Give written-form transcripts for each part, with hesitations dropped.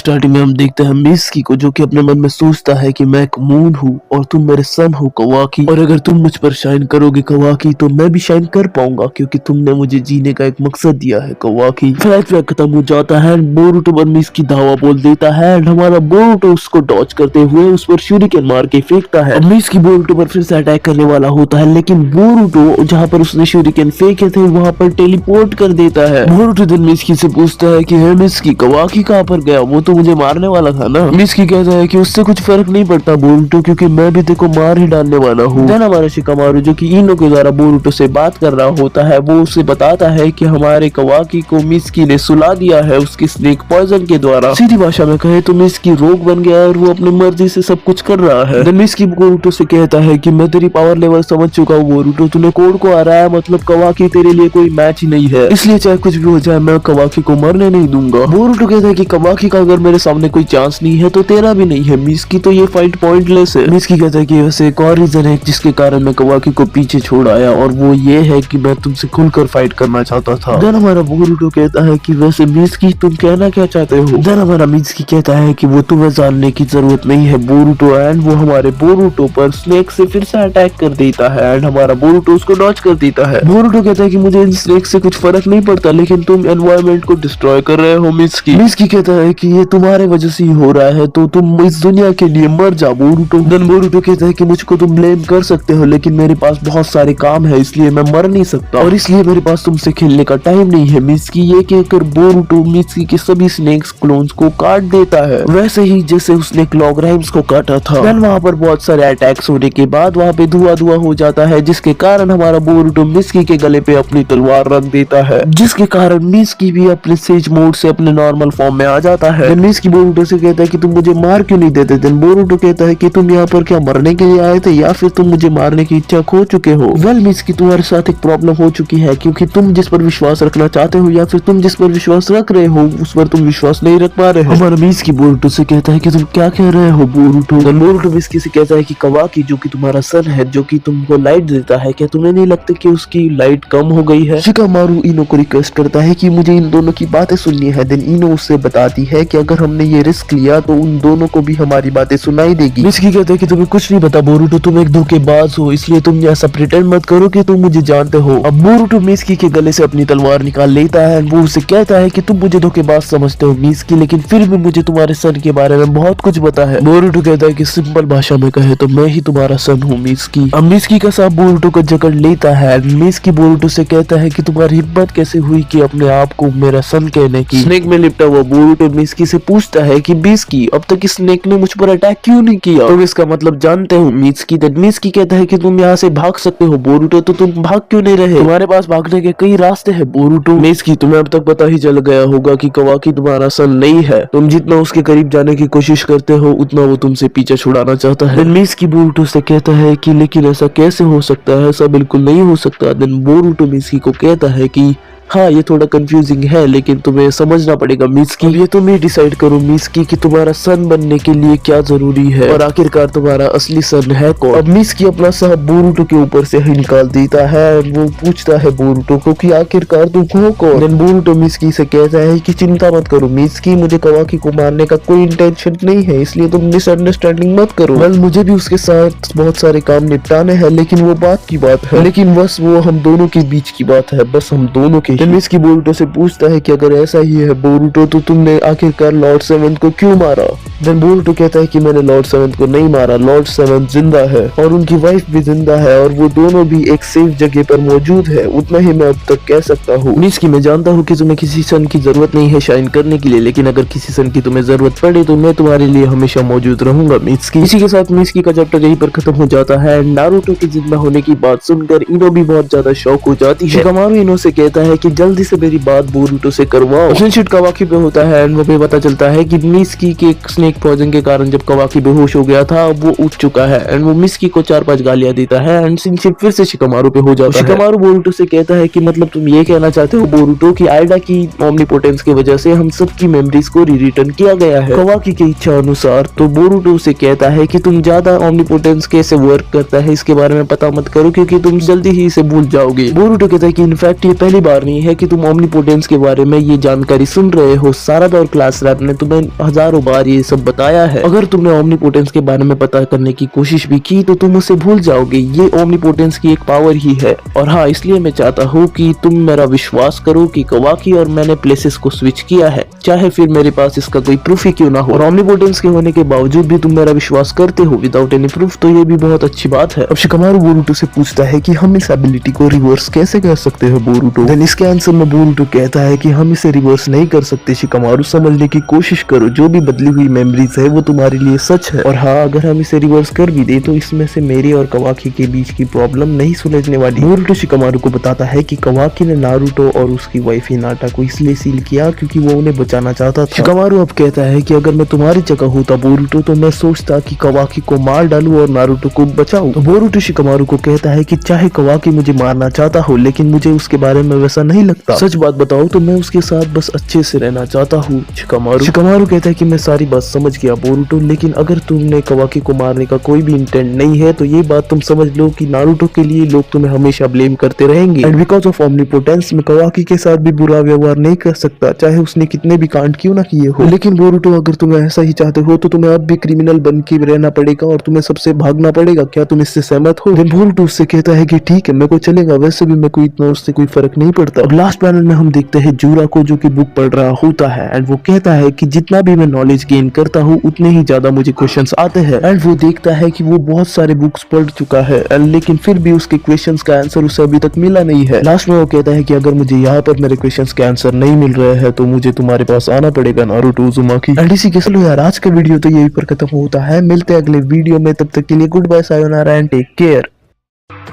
Starting में हम देखते हैं मिस्की को, जो कि अपने मन में सोचता है कि मैं एक मून हूँ और तुम मेरे सन हो कवाकी, और अगर तुम मुझ पर शाइन करोगे कवाकी तो मैं भी शाइन कर पाऊंगा क्योंकि तुमने मुझे जीने का एक मकसद दिया है कवाकी। फ्लैशबैक खत्म हो जाता है, बोरुतो पर मिस्की धावा बोल देता है एंड हमारा बोरुतो उसको डॉज करते हुए उस पर शूरिकेन मार के फेंकता है। मिस्की बोरुतो पर फिर से अटैक करने वाला होता है, लेकिन बोरुतो जहाँ पर उसने शूरिकेन फेंके थे वहाँ पर टेलीपोर्ट कर देता है। बोरुतो दिन मिस्की से पूछता है कि हे मिस्की, कवाकी कहाँ पर गया? वो तो मुझे मारने वाला था ना। मिस्की कहता है कि उससे कुछ फर्क नहीं पड़ता बोरुतो, क्योंकि मैं भी देखो मार ही डालने वाला हूँ। देन हमारा शिकामारू, जो कि इनो के द्वारा बोरुतो से बात कर रहा होता है, वो उसे बताता है कि हमारे कवाकी को मिस्की ने सुला दिया है उसकी स्नेक पॉइजन के द्वारा। सीधी भाषा में कहे तो मिस्की रोग बन गया है और वो अपनी मर्जी से सब कुछ कर रहा है। देन मिस्की बोरुतो से कहता है कि मैं तेरी पावर लेवल समझ चुका हूँ बोरुतो, तूने कोड को हराया, मतलब कवाकी तेरे लिए कोई मैच ही नहीं है, इसलिए चाहे कुछ भी हो जाए मैं कवाकी को मरने नहीं दूंगा। बोरुतो कहता है कि कवाकी का अगर मेरे सामने कोई चांस नहीं है तो तेरा भी नहीं है मिस्की, तो ये फाइट पॉइंटलेस है। मिस्की कहता है कि वैसे एक और रीजन है जिसके कारण मैं कवाकी को पीछे छोड़ आया, और वो ये है कि मैं तुमसे खुलकर फाइट करना चाहता था। देन हमारा बोरुतो कहता है कि वैसे मिस्की तुम कहना क्या चाहते हो? देन हमारा मिस्की कहता है कि वो तुम्हें जानने की जरूरत नहीं है बोरुतो, एंड वो हमारे बोरुतो पर स्नेक से फिर से अटैक कर देता है एंड हमारा बोरुतो उसको डॉज कर देता है। बोरुतो कहता है कि मुझे इन स्नेक से कुछ फर्क नहीं पड़ता, लेकिन तुम एनवायरनमेंट को डिस्ट्रॉय कर रहे हो मिस्की। मिस्की कहता है कि ये तुम्हारे वजह से ही हो रहा है, तो तुम इस दुनिया के लिए मर जाओ बोरुतो। देन बोरुतो कहता है कि मुझको तुम ब्लेम कर सकते हो, लेकिन मेरे पास बहुत सारे काम है इसलिए मैं मर नहीं सकता, और इसलिए मेरे पास तुमसे खेलने का टाइम नहीं है मिस्की। ये कहकर बोरुतो मिस्की के सभी स्नेक्स क्लोन्स को काट देता है, वैसे ही जैसे उसने क्लॉक राइम्स को काटा था। देन वहाँ पर बहुत सारे अटैक्स होने के बाद वहाँ पे धुआं हो जाता है, जिसके कारण हमारा बोरुतो मिस्की के गले पे अपनी तलवार रख देता है, जिसके कारण मिस्की भी अपने सेज मोड से अपने नॉर्मल फॉर्म में आ जाता है। देन मिस्की बोरुतो से कहता है कि तुम मुझे मार क्यों नहीं देते? देन बोरुतो कहता है कि तुम यहाँ पर क्या मरने के लिए आए थे या फिर तुम मुझे मारने की इच्छा खो चुके हो? वेल मिस्की, तुम्हारे साथ एक प्रॉब्लम हो चुकी है, क्योंकि तुम जिस पर विश्वास रखना चाहते हो या फिर तुम जिस पर विश्वास रख रहे हो उस पर तुम विश्वास नहीं रख पा रहे हो। हमारा मिस्की बोरुतो से कहता है कि तुम क्या कह रहे हो बोरुतो? देन बोरुतो मिस्की से कहता है कि कवाकी, जो कि तुम्हारा सन है, जो कि तुमको लाइट देता है, क्या तुम्हें नहीं लगता कि उसकी लाइट कम हो गई है? शिकामारू इनो को रिक्वेस्ट करता है कि मुझे इन दोनों की बातें सुननी है। देन इनो उससे बताती है कि अगर हमने ये रिस्क लिया तो उन दोनों को भी हमारी बातें सुनाई देगी। मिस्की कहते हैं कि तुम्हें कुछ नहीं पता बोरुतो, तुम एक धोखेबाज हो, इसलिए तुम ऐसा प्रिटेंड मत करो कि तुम मुझे जानते हो। अब बोरुतो मिस्की के गले से अपनी तलवार निकाल लेता है, वो उसे कहता है कि तुम मुझे धोखेबाज समझते हो मिस्की, लेकिन फिर भी मुझे तुम्हारे सन के बारे में बहुत कुछ पता है। बोरुतो कहता है कि सिंपल भाषा में कहे तो मैं ही तुम्हारा सन हूँ मिस्की। अब मिस्की का सांप बोरुतो को जकड़ लेता है। मिस्की बोरुतो से कहता है कि तुम्हारी हिम्मत कैसे हुई कि अपने आप को मेरा सन कहने की? स्नेक में लिपटा हुआ बोरुतो मिस्की से पूछता है कि मिस्की, अब तक इस स्नेक ने मुझ पर अटैक क्यों नहीं किया? तुम इसका मतलब जानते हो मिस्की? मिस्की कहता है कि तुम यहाँ से भाग सकते हो बोरुतो, तो तुम भाग क्यों नहीं रहे? तुम्हारे पास भागने के कई रास्ते हैं बोरुतो। मिस्की, तुम्हें अब तक पता ही चल गया होगा कि कवाकी तुम्हारा सन नहीं है, तुम जितना उसके करीब जाने की कोशिश करते हो उतना वो तुमसे पीछे छुड़ाना चाहता है। मिस्की बोरुतो से कहता है कि लेकिन ऐसा कैसे हो सकता है, ऐसा बिल्कुल नहीं हो सकता। देन बोरुतो मिस्की को कहता है कि हाँ, ये थोड़ा कंफ्यूजिंग है, लेकिन तुम्हें समझना पड़ेगा मिस्की। ये तुम ही डिसाइड करो मिस्की कि तुम्हारा सन बनने के लिए क्या जरूरी है, और आखिरकार तुम्हारा असली सन है कौन? अब मिस्की अपना सांप बोरुतो के ऊपर से ही निकाल देता है। वो पूछता है बोरुतो को कि आखिरकार तुम हो कौन? देन बोरुतो मिस्की से कहता है कि चिंता मत करो मिस्की, मुझे कवाकी को मारने का कोई इंटेंशन नहीं है, इसलिए तुम मिसअंडरस्टैंडिंग मत करो। वेल, मुझे भी उसके साथ बहुत सारे काम निपटाने हैं, लेकिन वो बात की बात है, लेकिन बस वो हम दोनों के बीच की बात है, बस हम दोनों के। मिस्की बोरुतो से पूछता है कि अगर ऐसा ही है बोरुतो, तो तुमने आखिरकार लॉर्ड सेवंथ को क्यों मारा? देन बोरुतो कहता है कि मैंने लॉर्ड सेवंथ को नहीं मारा, लॉर्ड सेवंथ जिंदा है और उनकी वाइफ भी जिंदा है, और वो दोनों भी एक सेफ जगह पर मौजूद है, उतना ही मैं अब तक कह सकता हूँ। मिस्की, मैं जानता हूँ कि तुम्हें किसी सन की जरूरत नहीं है शाइन करने के लिए, लेकिन अगर किसी सन की तुम्हें जरूरत पड़े तो मैं तुम्हारे लिए हमेशा मौजूद रहूंगा मिस्की। इसी के साथ मिस्की का चैप्टर यहीं पर खत्म हो जाता है। नारुतो की जिंदा होने की बात सुनकर इनो भी बहुत ज्यादा शौक हो जाती है। शिकामारू इनो से कहता है कि जल्दी से मेरी बात बोरुतो से करवाओ। शिट कवाकी पे होता है एंड वो पे पता चलता है कि मिस्की के में एक पॉइजन के कारण जब कवाकी बेहोश हो गया था अब वो उठ चुका है एंड वो मिस्की को 4-5 गालियां देता है एंड शिनशिन फिर से शिकामारू पे हो जाता है। शिकामारू बोरुटो से कहता है कि मतलब तुम ये कहना चाहते हो बोरुटो कि आइडा की ओमनीपोटेंस की वजह से हम सबकी मेमोरीज को रिटर्न किया गया है। कवाकी की इच्छा अनुसार तो बोरुटो से कहता है कि तुम ज्यादा ओमनीपोटेंस कैसे वर्क करता है इसके बारे में पता मत करो क्योंकि तुम जल्दी ही इसे भूल जाओगे। बोरुटो कहता है कि इनफैक्ट ये पहली बार नहीं है कि तुम ओमनीपोटेंस के बारे में ये जानकारी सुन रहे हो। सारादा और क्लास रैप ने तुम्हें हजारों बार ये सब बताया है। अगर तुमने ओमनीपोटेंस के बारे में पता करने की कोशिश भी की तो तुम उसे भूल जाओगे। ये ओमनीपोटेंस की एक पावर ही है और हाँ इसलिए मैं चाहता हूँ कि तुम मेरा विश्वास करो कि कवाकी और मैंने प्लेसेस को स्विच किया है, चाहे फिर मेरे पास इसका कोई प्रूफ ही क्यों ना हो। और ओमनीपोटेंस के होने के बावजूद भी तुम मेरा विश्वास करते हो विदाउट एनी प्रूफ, तो ये भी बहुत अच्छी बात है। अब शिकामारू बोरुटो से पूछता है कि हम इस एबिलिटी को रिवर्स कैसे कर सकते हैं बोरुटो। देन इसके आंसर में बोरुटो कहता है कि हम इसे रिवर्स नहीं कर सकते शिकामारू, समझने की कोशिश करो, जो भी बदली हुई मेमोरीज है वो तुम्हारे लिए सच है। और हाँ अगर हम इसे रिवर्स कर भी दे तो इसमें से मेरे और कवाकी के बीच की प्रॉब्लम नहीं सुलझने वाली। बोरुटो शिकामारू को बताता है कि कवाकी ने नारुतो और उसकी वाइफ हिनाटा को इसलिए सील किया क्योंकि वो उन्हें बचाना चाहता था। शिकामारू अब कहता है कि अगर मैं तुम्हारी जगह होता बोरुटो तो मैं सोचता कि कवाकी को मार डालूं और नारुतो को बचाऊं। तो बोरुटो शिकामारू को कहता है कि चाहे कवाकी मुझे मारना चाहता हो लेकिन मुझे उसके बारे में वैसा नहीं लगता। सच बात बताओ तो मैं उसके साथ बस अच्छे से रहना चाहता हूँ। शिकामारू कहता है कि मैं सारी बात समझ गया बोरुटो, लेकिन अगर तुमने कवाकी को मारने का कोई भी इंटेंट नहीं है तो ये बात तुम समझ लो कि नारुतो के लिए लोग तुम्हें हमेशा ब्लेम करते रहेंगे एंड बिकॉज ऑफ ओमनीपोटेंस मैं कवाकी के साथ भी बुरा व्यवहार नहीं कर सकता चाहे उसने कितने भी कांड क्यों ना किए हो। लेकिन बोरुटो अगर तुम ऐसा ही चाहते हो तो तुम्हें अब भी क्रिमिनल बन के रहना पड़ेगा और तुम्हें सबसे भागना पड़ेगा। क्या तुम इससे सहमत हो? बोरुटो उससे कहता है कि ठीक है मेरे को चलेगा, वैसे भी मेरे को इतना उससे कोई फर्क नहीं पड़ता। अब लास्ट पैनल में हम देखते हैं जूरा को जो कि बुक पढ़ रहा होता है एंड वो कहता है कि जितना भी मैं नॉलेज गेन करता हूँ उतने ही ज्यादा मुझे क्वेश्चंस आते हैं एंड वो देखता है कि वो बहुत सारे बुक्स पढ़ चुका है एंड लेकिन फिर भी उसके क्वेश्चंस का आंसर उसे अभी तक मिला नहीं है। लास्ट में वो कहता है कि अगर मुझे यहाँ पर मेरे क्वेश्चंस के आंसर नहीं मिल रहे हैं तो मुझे तुम्हारे पास आना पड़ेगा नारुतो उज़ुमाकी। एंड इसी के साथ यार आज का वीडियो तो यही पर खत्म होता है। मिलते हैं अगले वीडियो में, तब तक के लिए good bye, sayonara and take care.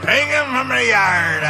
Hang him from the yard.